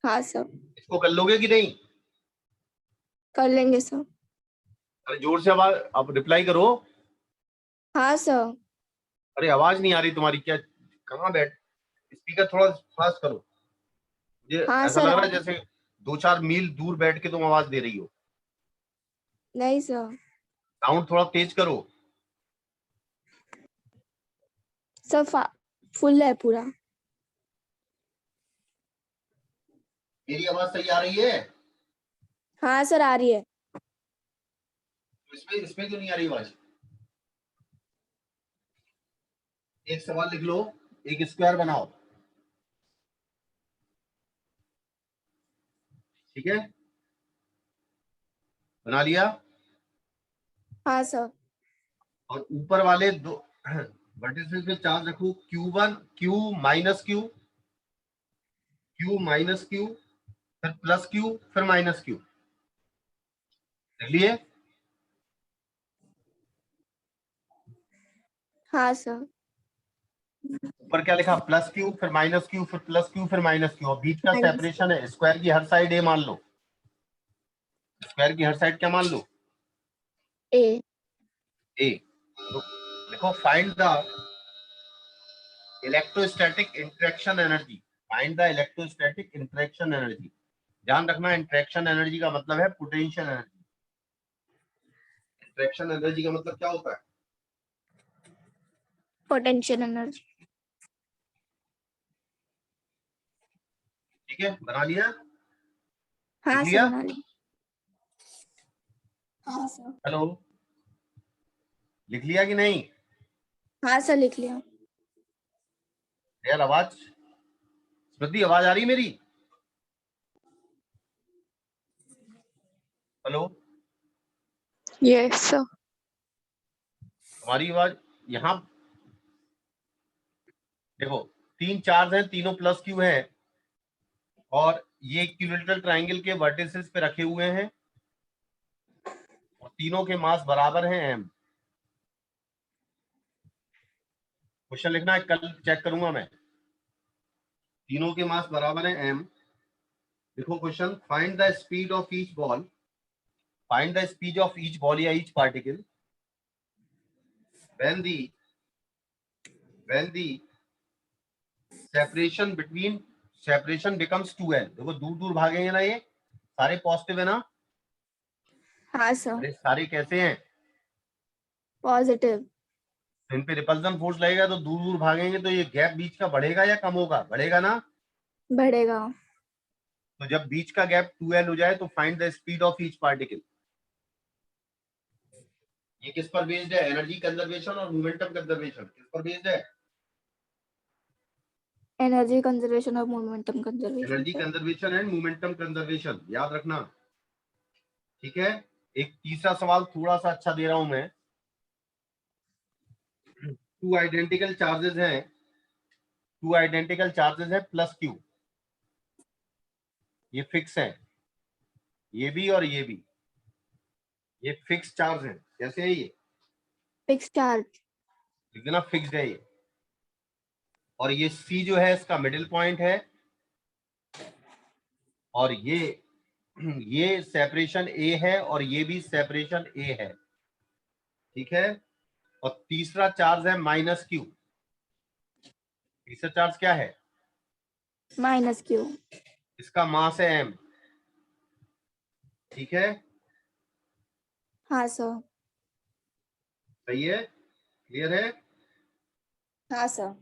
हाँ सर। इसको कर लोगे कि नहीं? कर लेंगे सर। अरे जोर से आवाज, आप रिप्लाई करो। हाँ सर। अरे आवाज नहीं आ रही तुम्हारी, क्या कहाँ बैठ, स्पीकर थोड़ा फास्ट करो। मुझे हाँ ऐसा सर लग रहा है जैसे 2-4 मील दूर बैठ के तुम आवाज दे रही हो। नहीं सर। साउंड थोड़ा तेज करो। सर फुल है पूरा। मेरी आवाज सही आ रही है? हाँ सर आ रही है। तो इसमें क्यों नहीं आ रही आवाज? एक सवाल लिख लो, एक स्क्वायर बनाओ, ठीक है? बना लिया? हाँ सर। और ऊपर वाले दो वर्टिसेस पे चार्ज रखो, Q1 Q minus Q, Q minus Q, फिर प्लस Q, फिर माइनस Q। लिख लिए? हाँ सर। ऊपर क्या लिखा? प्लस Q, फिर माइनस Q, फिर प्लस Q, फिर माइनस Q। और बीच का सेपरेशन है, स्क्वायर की हर साइड ए मान लो। स्क्वायर की हर साइड क्या मान लो? ए। ए। तो देखो, find the electrostatic interaction energy. Find the electrostatic interaction energy. ध्यान रखना, इंटरेक्शन एनर्जी का मतलब है पोटेंशियल एनर्जी। इंटरेक्शन एनर्जी का मतलब क्या होता है? Potential energy. ठीक है, बना लिया? हाँ लिख सर लिया? बना ली। हाँ सर। हेलो, लिख लिया कि नहीं? हाँ सर लिख लिया। यार आवाज, स्मृति आवाज आ रही मेरी? Hello, yes sir. हमारी आवाज यहाँ देखो, 3 चार्ज हैं, तीनों प्लस क्यू है, और ये इक्विलेटरल ट्रायंगल के वर्टिसेस पे रखे हुए हैं, और तीनों के मास बराबर हैं एम। क्वेश्चन लिखना है, कल चेक करूंगा मैं। तीनों के मास बराबर हैं एम। देखो question, find the speed of each ball, find the speed of each ball या each particle when the separation becomes 2l। देखो दूर दूर भागेंगे ना, ये सारे पॉजिटिव है ना? हाँ सर। अरे सारे कैसे हैं? पॉजिटिव। तो इन पे रिपल्सन फोर्स लगेगा तो दूर दूर भागेंगे, तो ये गैप बीच का बढ़ेगा या कम होगा? बढ़ेगा ना? बढ़ेगा। तो जब बीच का गैप 2l हो जाए तो find the speed of each particle. ये किस पर बेस्ड है? एनर्जी कंजर्वेशन और मोमेंटम कंजर्वेशन। किस पर बेस्ड है? एनर्जी कंजर्वेशन और मोमेंटम कंजर्वेशन एनर्जी पे। कंजर्वेशन एंड मोमेंटम कंजर्वेशन, याद रखना, ठीक है? एक तीसरा सवाल थोड़ा सा अच्छा दे रहा हूं मैं। टू आइडेंटिकल चार्जेस हैं, टू आइडेंटिकल चार्जेस है प्लस क्यू, ये फिक्स है, ये भी और ये भी, ये फिक्स चार्ज है। कैसे है ये? Fix charge. लिख देना, फिक्स्ड है ये। और ये सी जो है इसका मिडिल पॉइंट है, और ये सेपरेशन ए है, और ये भी सेपरेशन ए है, ठीक है? और तीसरा चार्ज है माइनस क्यू। तीसरा चार्ज क्या है? Minus Q. इसका मास है एम, ठीक है? हाँ सर। सही है? क्लियर है? हाँ सर।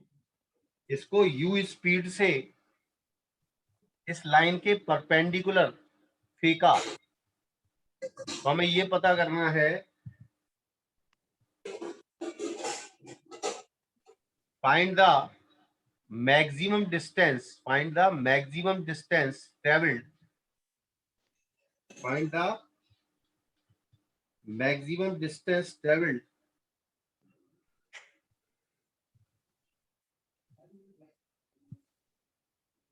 इसको यू स्पीड से इस लाइन के परपेंडिकुलर फेंका, तो हमें ये पता करना है, find the maximum distance, find the maximum distance travelled, find the maximum distance travelled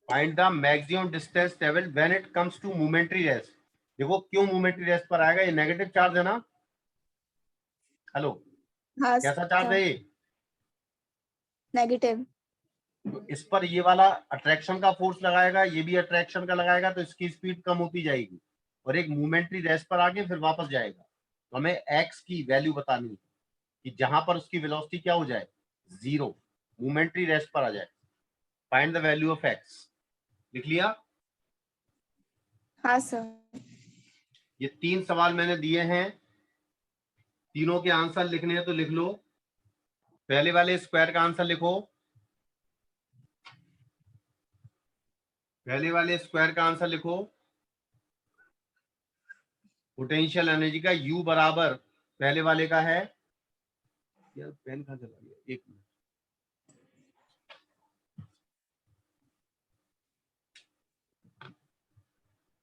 find the maximum distance travelled when it comes to momentary rest. देखो क्यों मोमेंटरी रेस्ट पर आएगा? ये नेगेटिव चार्ज है ना? हेलो, हाँ कैसा चार्ज सर। है ये? नेगेटिव। तो इस पर ये वाला अट्रैक्शन का फोर्स लगाएगा, ये भी अट्रैक्शन का लगाएगा, तो इसकी स्पीड कम होती जाएगी और एक मोमेंट्री रेस्ट पर आके फिर वापस जाएगा। तो हमें एक्स की वैल्यू बतानी है कि जहां पर उसकी वेलोसिटी क्या हो जाए, 0, मोमेंट्री रेस्ट पर आ जाए। Find the value of x. लिख लिया? हाँ सर। ये 3 सवाल मैंने दिए हैं, तीनों के आंसर लिखने हैं तो लिख लो। पहले वाले स्क्वायर का आंसर लिखो। पहले वाले स्क्वायर का आंसर लिखो। पोटेंशियल एनर्जी का U बराबर पहले वाले का है, यार पेन कहाँ चला गया, एक मिनट।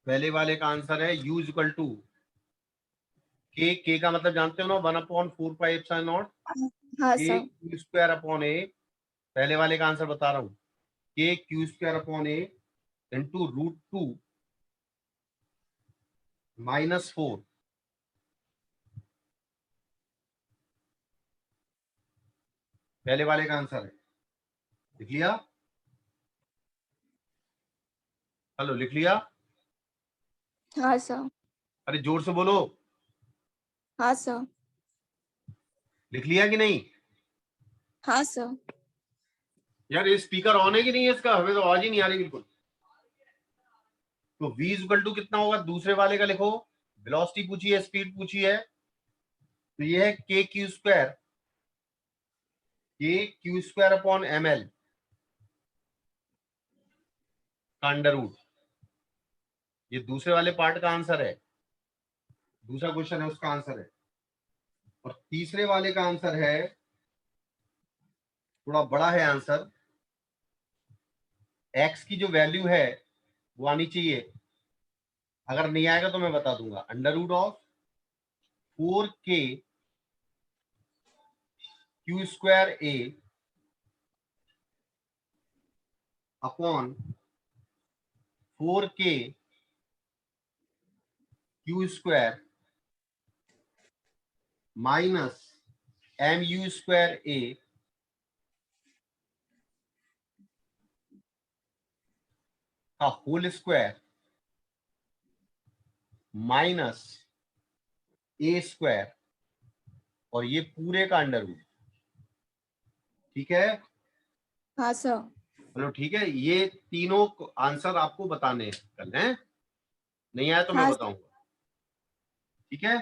पहले वाले का आंसर है U इक्वल टू के का मतलब जानते हो ना, 1/4πε0 हाँ के सर। क्यू स्क्वायर अपॉन ए। पहले वाले का आंसर बता रहा हूं, के क्यू स्क्वायर अपॉन ए इंटू √2 -4। पहले वाले का आंसर है। लिख लिया? हेलो, लिख लिया? हाँ सर। अरे जोर से बोलो। हाँ सर। लिख लिया कि नहीं? हाँ सर। यार ये स्पीकर ऑन है कि नहीं है इसका? हमें तो आवाज ही नहीं आ रही बिल्कुल। तो v इक्वल टू कितना होगा, दूसरे वाले का लिखो। वेलोसिटी पूछी है, स्पीड पूछी है, तो ये है के क्यू स्क्वायर अपॉन ml का अंडर रूट। ये दूसरे वाले पार्ट का आंसर है, दूसरा क्वेश्चन है उसका आंसर है। और तीसरे वाले का आंसर है, थोड़ा बड़ा है आंसर। x की जो वैल्यू है वो आनी चाहिए, अगर नहीं आएगा तो मैं बता दूंगा। Under root of 4k Q square A upon 4k Q square minus mu square A का whole square minus A square और ये पूरे का अंडर रूट। ठीक है? हाँ सर। चलो ठीक है, ये तीनों आंसर आपको बताने हैं कल, हैं? नहीं आया तो मैं हाँ। बताऊंगा। ठीक है?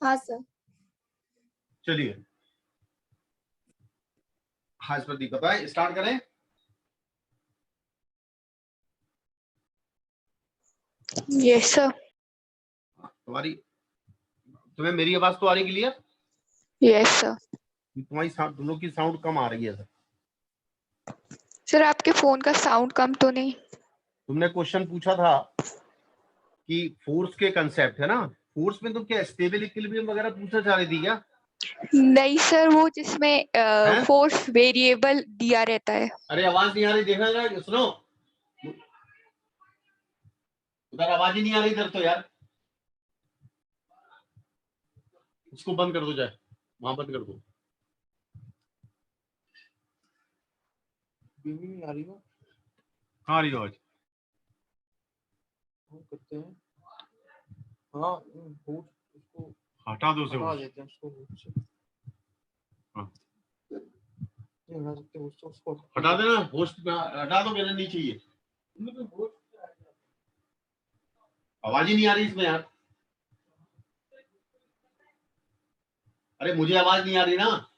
हाँ सर। चलिए, हाँ प्रदीप बताएं, स्टार्ट करें। Yes sir. तुम्हें मेरी आवाज तो आ रही क्लियर? Yes sir. तुम्हारी तुम लोग की साउंड कम आ रही है सर। सर आपके फोन का साउंड कम तो नहीं? तुमने क्वेश्चन पूछा था कि फोर्स के कंसेप्ट है ना, फोर्स में तुम क्या स्टेबल इक्विलिब्रियम वगैरह पूछना चाह रही थी क्या? नहीं सर, वो जिसमें हैं? फोर्स वेरिएबल दिया रहता है। अरे आवाज नहीं आ रही, देखना जरा, सुनो, उधर आवाज ही नहीं आ रही इधर तो यार। उसको बंद कर दो, जाए वहां बंद कर दो। नहीं आ रही ना? कहाँ आ रही आवाज? करते हैं, हाँ उसको हटा दो उसे, हटा देते हैं उसको। हाँ। नहीं हटा सकते उसको हटा देना, होस्ट हटा दो, मेरे नहीं चाहिए। आवाज ही नहीं आ रही इसमें यार। अरे मुझे आवाज नहीं आ रही ना।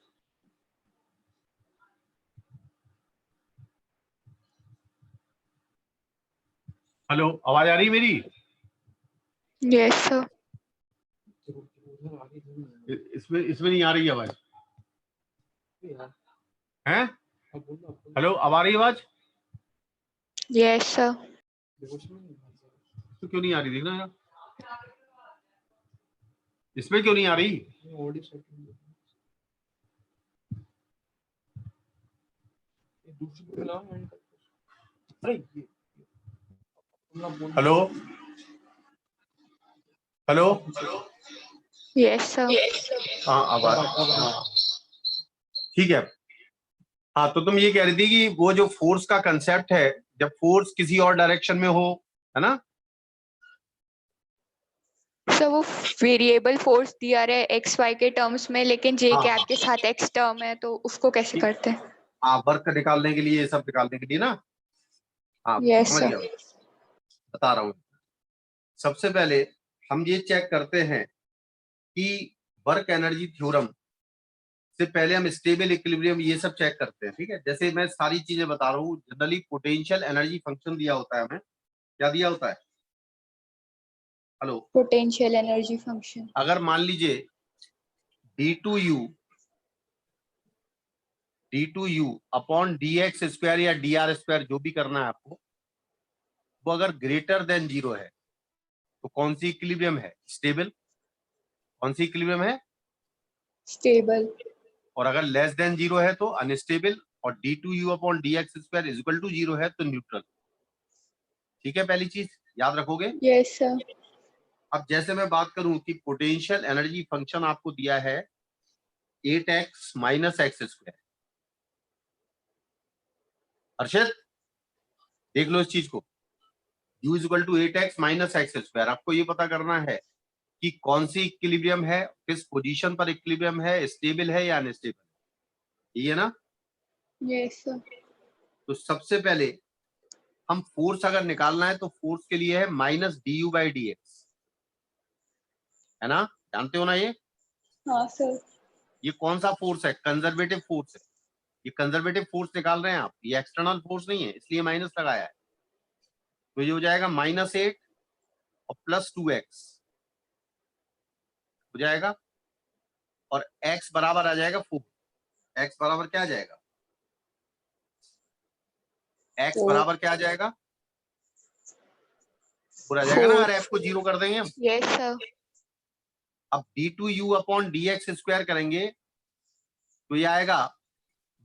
हेलो, आवाज आ रही मेरी? Yes sir. इसमें इसमें नहीं आ रही आवाज है? हेलो, अब आ रही आवाज? Yes sir. तो क्यों नहीं आ रही, देखना यार, इसमें क्यों नहीं आ रही? Hello hello, yes sir. हाँ आवाज, हाँ ठीक है। हाँ, तो तुम ये कह रही थी कि वो जो फोर्स का कंसेप्ट है, जब फोर्स किसी और डायरेक्शन में हो, है ना? सर वो वेरिएबल फोर्स दिया रहा है एक्स वाई के टर्म्स में, लेकिन जे हाँ कैप के साथ एक्स टर्म है, तो उसको कैसे करते हैं? हाँ, वर्क निकालने के लिए, ये सब निकालने के लिए ना। हाँ, यस समझ सर। गया, बता रहा हूँ। सबसे पहले हम ये चेक करते हैं कि वर्क एनर्जी थ्योरम से पहले हम स्टेबल इक्विलिब्रियम ये सब चेक करते हैं, ठीक है? जैसे मैं सारी चीजें बता रहा हूँ, जनरली पोटेंशियल एनर्जी फंक्शन दिया होता है हमें। क्या दिया होता है? हेलो। Potential energy function. अगर मान लीजिए d2u अपॉन dx स्क्वायर या dr स्क्वायर, जो भी करना है आपको, वो अगर ग्रेटर देन जीरो है तो कौन सी इक्विलिब्रियम है? स्टेबल। कौन सी इक्विलिब्रियम है? स्टेबल। और अगर लेस देन जीरो है तो अनस्टेबल। और d2u upon dx square is equal to zero है तो न्यूट्रल। ठीक है, पहली चीज याद रखोगे। Yes sir. अब जैसे मैं बात करूं कि पोटेंशियल एनर्जी फंक्शन आपको दिया है 8x minus x square. Arshad, देख लो इस चीज को। u is equal to 8x minus x square. आपको ये पता करना है कि कौन सी इक्विलिब्रियम है, किस पोजीशन पर इक्विलिब्रियम है, स्टेबल है या अनस्टेबल, ये ना। Yes sir. तो सबसे पहले हम फोर्स अगर निकालना है तो फोर्स के लिए है minus D you by D x, है ना? जानते हो ना ये? हाँ सर। ये कौन सा फोर्स है? कंजर्वेटिव फोर्स है। ये कंजर्वेटिव फोर्स निकाल रहे हैं आप, ये एक्सटर्नल फोर्स नहीं है, इसलिए माइनस लगाया है। तो ये हो जाएगा -8 और +2x हो जाएगा, और x बराबर आ जाएगा 4। x बराबर क्या आ जाएगा? x four. बराबर क्या आ जाएगा? 4 आ जाएगा ना, फोर। अगर f को जीरो कर देंगे हम। Yes sir. अब d2u अपॉन dx स्क्वायर करेंगे तो ये आएगा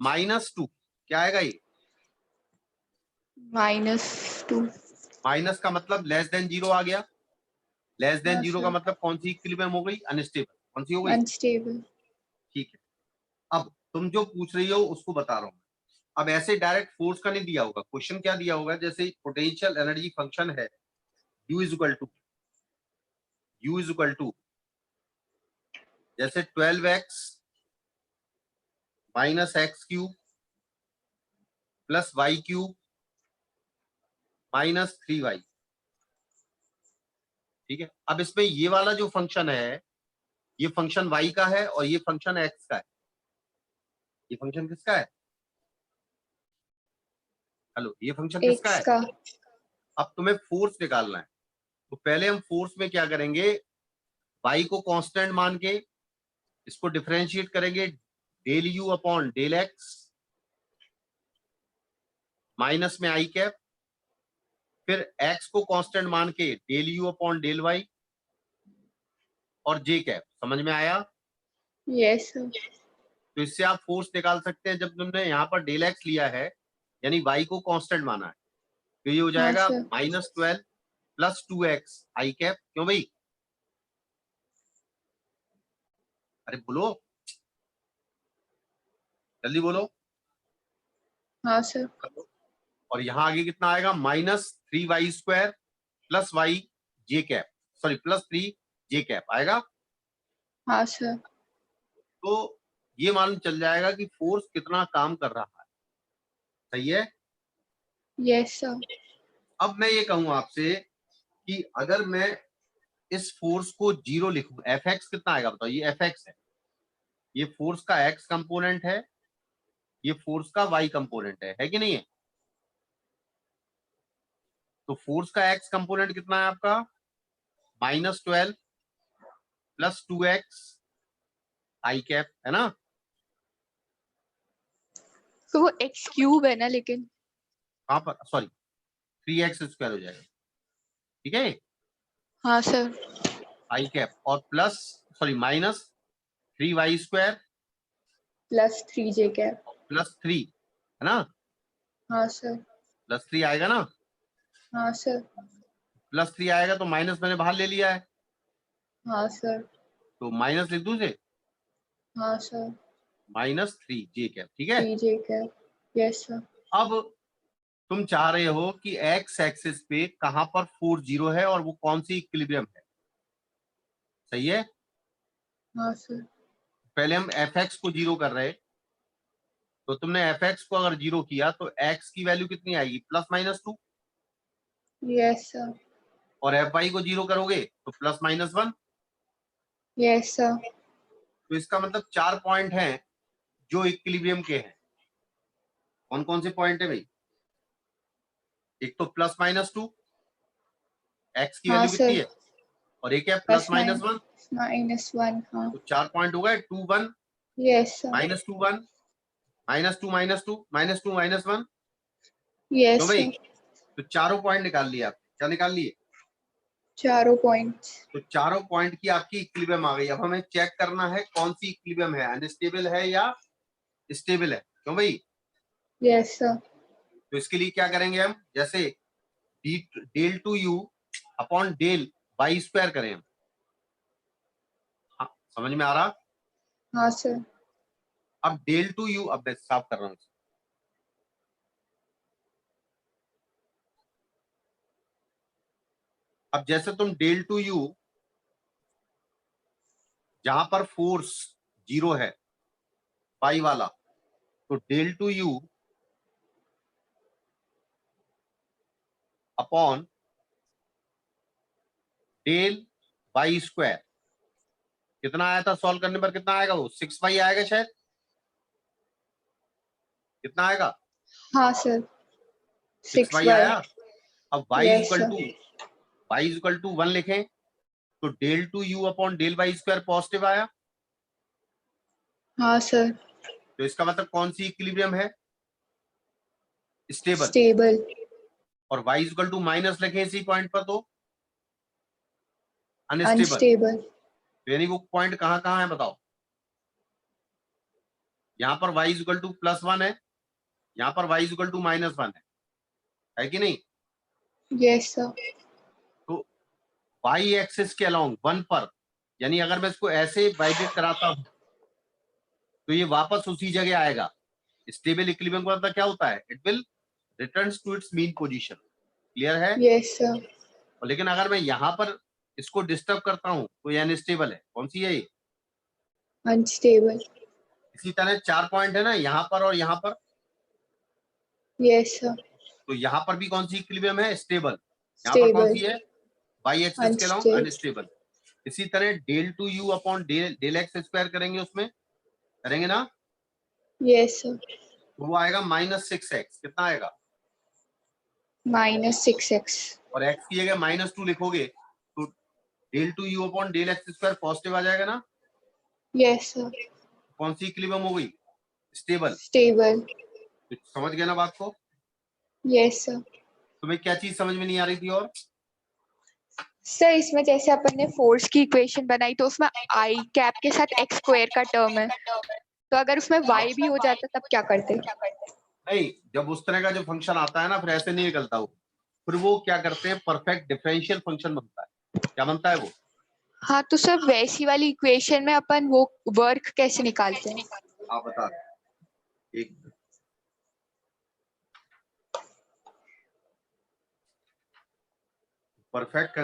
-2। क्या आएगा ये? -2। माइनस का मतलब लेस देन जीरो आ गया। लेस देन हाँ जीरो का सर। मतलब कौन सी इक्विलिब्रियम हो गई? अनस्टेबल। कौन सी हो गई? अनस्टेबल। ठीक है। अब तुम जो पूछ रही हो उसको बता रहा हूं। अब ऐसे डायरेक्ट फोर्स का नहीं दिया होगा, क्वेश्चन क्या दिया होगा, जैसे पोटेंशियल एनर्जी फंक्शन है u इज इक्वल टू जैसे 12x minus x cube plus y cube minus 3y। ठीक है, अब इसमें ये वाला जो फंक्शन है, ये फंक्शन y का है और ये फंक्शन x का है। ये फंक्शन किसका है? हेलो, ये फंक्शन किसका एक्स है? का। अब तुम्हें फोर्स निकालना है, तो पहले हम फोर्स में क्या करेंगे, y को कांस्टेंट मान के इसको डिफरेंशिएट करेंगे, del u upon del x minus में आई कैप, फिर x को कांस्टेंट मान के del u upon del y और जे कैप। समझ में आया? Yes sir. तो इससे आप फोर्स निकाल सकते हैं। जब तुमने यहाँ पर डेल एक्स लिया है, यानी y को कांस्टेंट माना है, तो ये हो हाँ जाएगा सर। -12 प्लस 2x आई कैप। क्यों भाई? अरे बोलो, जल्दी बोलो। हाँ सर। और यहाँ आगे कितना आएगा? -3y² प्लस वाई जे कैप, सॉरी +3 जे कैप आएगा। हाँ सर। तो ये मालूम चल जाएगा कि फोर्स कितना काम कर रहा है। सही है। Yes sir. अब मैं ये कहूँ आपसे कि अगर मैं इस फोर्स को जीरो लिखूं, एफ एक्स कितना आएगा बताओ? ये एफ एक्स है, ये फोर्स का एक्स कंपोनेंट है, ये फोर्स का वाई कंपोनेंट है कि नहीं है? तो फोर्स का एक्स कंपोनेंट कितना है आपका? -12 प्लस 2x आई कैप, है ना? तो वो एक्स क्यूब है ना, लेकिन। कहां पर? सॉरी, 3x² हो जाएगा। ठीक है, हाँ सर। आई कैप और प्लस, सॉरी -3y² +3 जे कैप। +3, है ना? हाँ सर। +3 आएगा ना? हाँ सर। +3 आएगा तो माइनस मैंने बाहर ले लिया है, हाँ सर। तो माइनस लिख दूं से हाँ सर। -3 जे कैप। ठीक है, 3 जे कैप। Yes, sir. अब तुम चाह रहे हो कि एक्स एक्सिस पे कहां पर फोर्स जीरो है और वो कौन सी इक्विलिब्रियम है, सही है। हाँ सर. पहले हम एफ एक्स को जीरो कर रहे, तो तुमने एफ एक्स को अगर जीरो किया तो एक्स की वैल्यू कितनी आएगी, +-2, Yes, sir. और एफ वाई को जीरो करोगे तो +-1। Yes, sir. तो इसका मतलब 4 पॉइंट हैं जो इक्विलिब्रियम के हैं। कौन कौन से पॉइंट है भाई, एक तो +-2, एक्स की हाँ वैल्यू कितनी सर. है, और एक है Plus +-1, -1. हाँ. तो 4 पॉइंट हो गए, 2 1 Yes, sir. -2 1 -2 -2 -2 -1, तो Yes, भाई sir. तो चारों पॉइंट निकाल लिए आप, क्या निकाल लिए, चारों points. तो चारों पॉइंट की आपकी इक्विलिब्रियम आ गई। अब हमें चेक करना है कौन सी इक्विलिब्रियम है, अनस्टेबल है या स्टेबल है, क्यों भाई। Yes, sir. तो इसके लिए क्या करेंगे हम, जैसे del two you upon del y square करें हम, हाँ, समझ में आ रहा। हाँ सर. अब डेल टू यू, अब मैं साफ कर रहा हूं, अब जैसे तुम डेल टू यू, जहां पर फोर्स जीरो है पाई वाला, तो del two you upon del y square, कितना आया था सॉल्व करने पर, कितना आएगा वो, 6y आएगा शायद, कितना आएगा, हाँ सर. 6y 6y. आया। अब y is Yes, equal sir. To y is equal to 1 लिखें, तो del two you upon del y square positive आया, हाँ सर. तो इसका मतलब कौन सी इक्विलिब्रियम है, स्टेबल। Stable. और y is equal to minus लिखें इसी पॉइंट पर, तो अनस्टेबल। Unstable. यानी वो पॉइंट कहां कहां है बताओ, यहाँ पर y इज इक्वल टू +1 है, यहाँ पर y इज इक्वल टू -1 है कि नहीं। Yes, sir. तो y एक्सिस के अलोंग 1 पर, यानी अगर मैं इसको ऐसे वाइब्रेट कराता हूं तो ये वापस उसी जगह आएगा। स्टेबल इक्विलिब्रियम का मतलब क्या होता है, it will returns to its mean position, clear है। Yes, sir. और लेकिन अगर मैं यहाँ पर इसको डिस्टर्ब करता हूँ तो ये अनस्टेबल है, कौन सी है ये, Unstable. इसी तरह 4 पॉइंट है ना यहाँ पर और यहाँ पर, Yes, sir. तो यहाँ पर भी कौन सी इक्विलिब्रियम है, स्टेबल। यहाँ पर कौन Stable. सी है, वाई एक्सिस के अलोंग Unstable. अनस्टेबल। इसी तरह del two you upon del x square करेंगे, उसमें करेंगे ना, Yes, sir. तो वो आएगा -6x, कितना आएगा, -6x. और x की जगह -2 लिखोगे तो del two you upon del x square positive आ जाएगा ना। Yes, sir. कौन सी इक्विलिब्रियम हो गई, स्टेबल। Stable. तो समझ गया ना बात को। Yes, sir. तुम्हें क्या चीज समझ में नहीं आ रही थी, और सर इसमें जैसे अपन ने फोर्स की इक्वेशन बनाई तो उसमें आई कैप के साथ एक्स स्क्वायर का टर्म है, तो अगर उसमें वाई भी हो जाता तब क्या करते? नहीं, जब उस तरह का जो फंक्शन आता है ना, फिर ऐसे नहीं निकलता वो, फिर वो क्या करते हैं, परफेक्ट डिफरेंशियल फंक्शन बनता है। क्या बनता है वो, हाँ तो सर वैसी वाली इक्वेशन में अपन वो वर्क कैसे निकालते हैं? आप बता रहे एक परफेक्ट,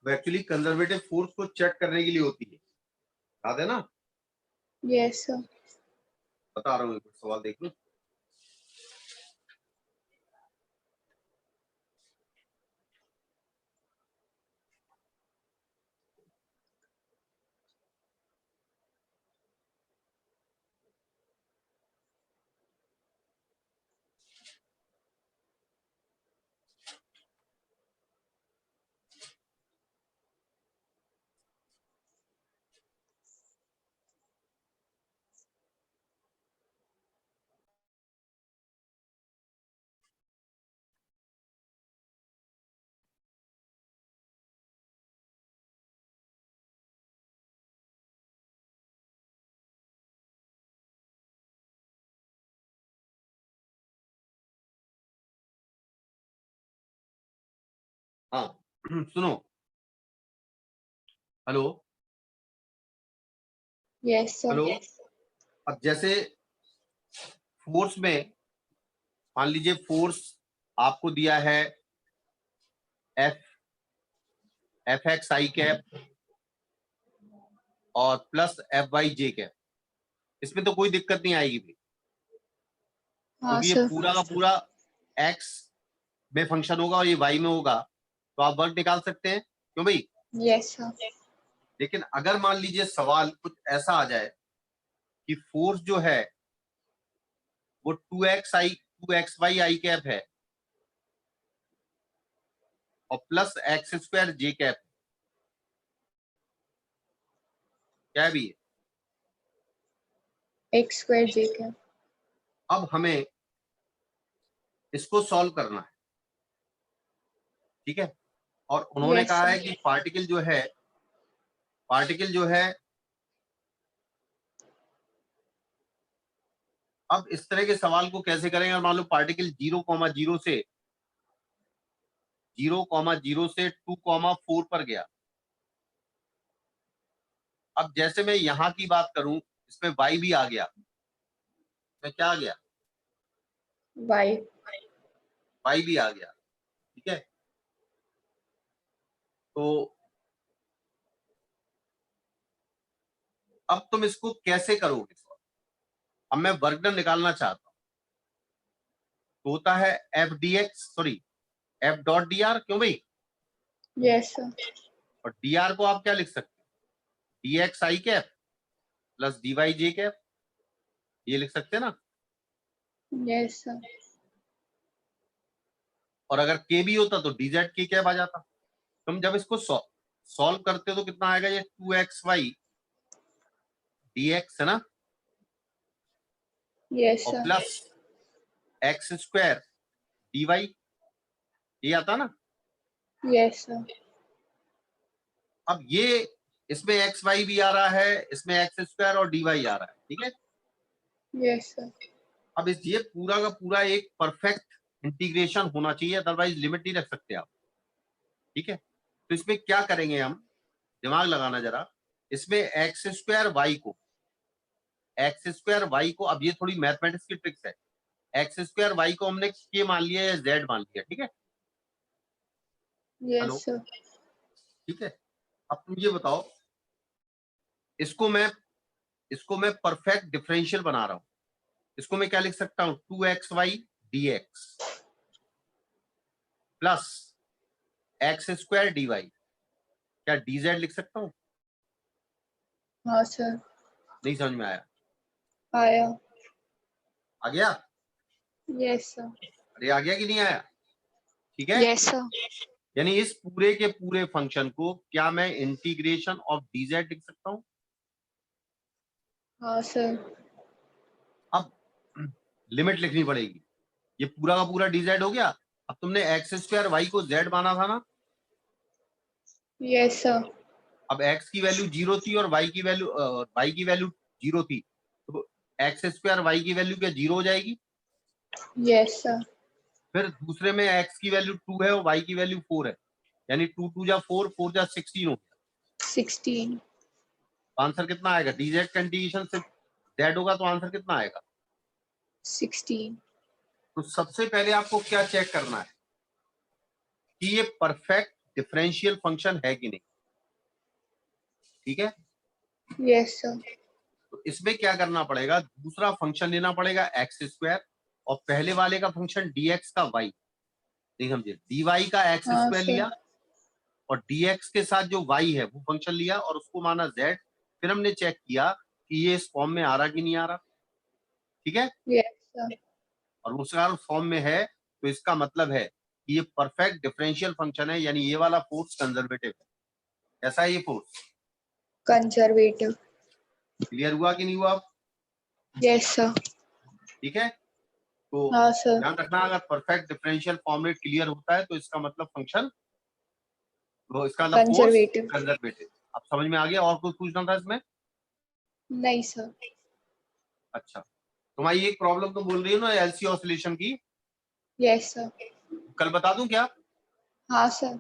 एक्चुअली कंजर्वेटिव फोर्स को चेक करने के लिए होती है, याद है ना। Yes sir. बता रहा हूँ, एक सवाल देख लो। हाँ सुनो, हेलो यस सर. हेलो। अब जैसे फोर्स में मान लीजिए फोर्स आपको दिया है एफ एक्स आई कैप और प्लस एफ वाई जे कैप। इसमें तो कोई दिक्कत नहीं आएगी भाई, हाँ क्योंकि ये सर। पूरा का पूरा एक्स में फंक्शन होगा और ये वाई में होगा, तो आप वर्क निकाल सकते हैं, क्यों भाई? Yes sir. लेकिन अगर मान लीजिए सवाल कुछ ऐसा आ जाए कि फोर्स जो है वो 2xy आई कैप है और प्लस एक्स स्क्वायर जे कैप, क्या है भी है? एक्स स्क्वायर जे कैप। अब हमें इसको सॉल्व करना है, ठीक है। और उन्होंने Yes, कहा sir. है कि पार्टिकल जो है अब इस तरह के सवाल को कैसे करेंगे? मान लो पार्टिकल 0,0 से 2,4 पर गया। अब जैसे मैं यहां की बात करूं, इसमें y भी आ गया, मैं क्या आ गया? Y. y भी आ गया, ठीक है। तो अब तुम इसको कैसे करोगे? अब मैं वर्क डन निकालना चाहता हूं, तो होता है एफ डॉट डी आर, क्यों भाई? Yes, sir. और डी आर को आप क्या लिख सकते हैं? डी एक्स आई कैप प्लस डी वाई जे कैप, ये लिख सकते हैं ना। Yes, sir. और अगर के भी होता तो डीजेड के कैप आ जाता। तुम जब इसको सॉल्व करते हो तो कितना आएगा? ये 2xy dx है ना, Yes, और sir. Plus x square dy, ये आता ना। Yes, sir. अब ये इसमें एक्स वाई भी आ रहा है, इसमें एक्स स्क्वायर और dy आ रहा है, ठीक है। Yes, sir. अब ये पूरा का पूरा एक परफेक्ट इंटीग्रेशन होना चाहिए, अदरवाइज लिमिट नहीं रख सकते आप, ठीक है। तो इसमें क्या करेंगे हम, दिमाग लगाना जरा। इसमें एक्स स्क्वायर वाई को, अब ये थोड़ी मैथमेटिक्स की ट्रिक्स है। एक्स स्क्वायर वाई को हमने के मान लिया या जेड मान लिया, ठीक है। Hello, Yes, sir. ठीक है। अब तुम ये बताओ, इसको मैं परफेक्ट डिफरेंशियल बना रहा हूं। इसको मैं क्या लिख सकता हूं? 2xy dx plus x square dy, क्या dz लिख सकता हूं? हाँ सर। नहीं समझ में आया? आया। आ गया? Yes, sir. अरे आ गया कि नहीं आया? ठीक है। Yes, sir. यानी इस पूरे के पूरे फंक्शन को क्या मैं इंटीग्रेशन ऑफ dz लिख सकता हूं? हाँ सर। अब लिमिट लिखनी पड़ेगी। ये पूरा का पूरा dz हो गया। अब तुमने एक्स स्क्वायर वाई को z माना था ना। Yes, sir. अब x की वैल्यू 0 थी और y की वैल्यू 0 थी, तो एक्स स्क्वायर वाई की वैल्यू क्या 0 हो जाएगी? Yes, sir. फिर दूसरे में x की वैल्यू 2 है और y की वैल्यू 4 है, यानी 2 2 जा 4, 4 जा 16 हो गया। 16. आंसर कितना आएगा? dz का इंटीग्रेशन से z होगा तो आंसर कितना आएगा? 16. तो सबसे पहले आपको क्या चेक करना है कि ये परफेक्ट डिफरेंशियल फंक्शन है कि नहीं, ठीक है। Yes, sir. तो इसमें क्या करना पड़ेगा? दूसरा फंक्शन लेना पड़ेगा एक्स स्क्वायर, और पहले वाले का फंक्शन dx का y, नहीं समझे, dy का एक्स हाँ स्क्वायर सर। लिया और dx के साथ जो y है वो फंक्शन लिया और उसको माना z। फिर हमने चेक किया कि ये इस फॉर्म में आ रहा कि नहीं आ रहा, ठीक है। Yes, sir. और उस फॉर्म में है तो इसका मतलब है कि ये परफेक्ट डिफरेंशियल फंक्शन है, यानी ये वाला फोर्स कंजर्वेटिव है। ऐसा है ये फोर्स। Conservative. क्लियर हुआ कि नहीं हुआ? Yes, sir. ठीक है। तो हाँ सर। ध्यान रखना, अगर परफेक्ट डिफरेंशियल फॉर्मूलेट क्लियर होता है तो इसका मतलब फंक्शन, तो इसका मतलब फोर्स Conservative. कंजर्वेटिव। अब समझ में आ गया? और कुछ पूछना था इसमें? नहीं सर। अच्छा, तुम्हारी एक प्रॉब्लम तो बोल रही हो ना एलसी ऑसिलेशन की, Yes, sir. कल बता दूं क्या? हाँ सर।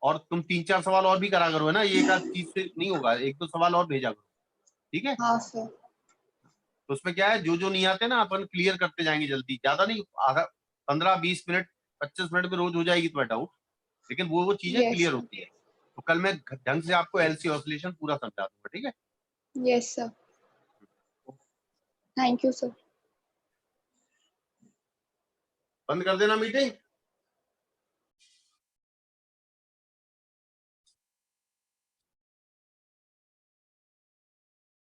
और तुम 3 4 सवाल और भी करा करो, है ना, ये एक आध चीज से नहीं होगा, 1 2 सवाल और भेजा करो, ठीक है। हाँ सर। तो उसमें क्या है, जो नहीं आते ना अपन क्लियर करते जाएंगे जल्दी, ज्यादा नहीं, आधा 15-20 मिनट 25 मिनट में रोज हो जाएगी तुम्हारा डाउट, लेकिन वो चीजें Yes, क्लियर sir. होती है। तो कल मैं ढंग से आपको एलसी ऑसिलेशन पूरा समझा दूंगा, ठीक है। Yes, sir. Thank you, sir. बंद कर देना मीटिंग।